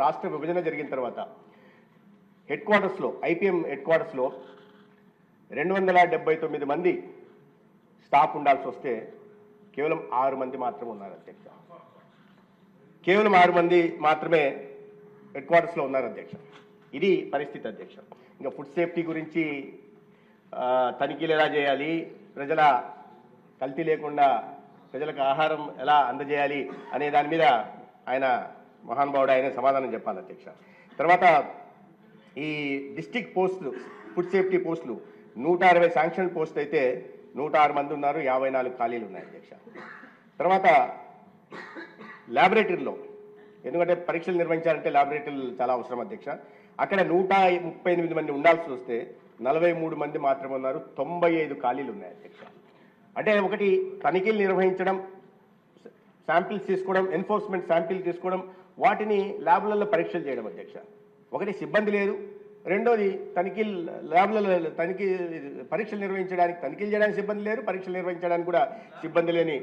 రాష్ట్ర విభజన జరిగిన తర్వాత హెడ్ క్వార్టర్స్లో ఐపీఎం హెడ్ క్వార్టర్స్లో 279 మంది స్టాఫ్ ఉండాల్సి వస్తే కేవలం 6 మంది మాత్రమే ఉన్నారు అధ్యక్ష. కేవలం 6 మంది మాత్రమే హెడ్ క్వార్టర్స్లో ఉన్నారు అధ్యక్ష. ఇది పరిస్థితి అధ్యక్ష. ఇంకా ఫుడ్ సేఫ్టీ గురించి తనిఖీలు ఎలా చేయాలి, ప్రజల కల్తీ లేకుండా ప్రజలకు ఆహారం ఎలా అందజేయాలి అనే దాని మీద ఆయన మహానుభావుడు ఆయన సమాధానం చెప్పాలి అధ్యక్ష. తర్వాత ఈ డిస్ట్రిక్ట్ పోస్టులు ఫుడ్ సేఫ్టీ పోస్టులు 160 శాంక్షన్ పోస్టులు అయితే 106 మంది ఉన్నారు, 54 ఖాళీలు ఉన్నాయి అధ్యక్ష. తర్వాత ల్యాబొరేటరీలో, ఎందుకంటే పరీక్షలు నిర్వహించాలంటే ల్యాబొరేటరీలు చాలా అవసరం అధ్యక్ష. అక్కడ 138 మంది ఉండాల్సి వస్తే 43 మంది మాత్రమే ఉన్నారు, 95 ఖాళీలు ఉన్నాయి అధ్యక్ష. అంటే ఒకటి తనిఖీలు నిర్వహించడం, శాంపిల్స్ తీసుకోవడం, ఎన్ఫోర్స్మెంట్ శాంపిల్ తీసుకోవడం, వాటిని ల్యాబ్లలో పరీక్షలు చేయడం అధ్యక్ష. ఒకటి సిబ్బంది లేదు, రెండోది తనిఖీలు ల్యాబ్లలో పరీక్షలు నిర్వహించడానికి తనిఖీలు చేయడానికి సిబ్బంది లేరు, పరీక్షలు నిర్వహించడానికి కూడా సిబ్బంది లేని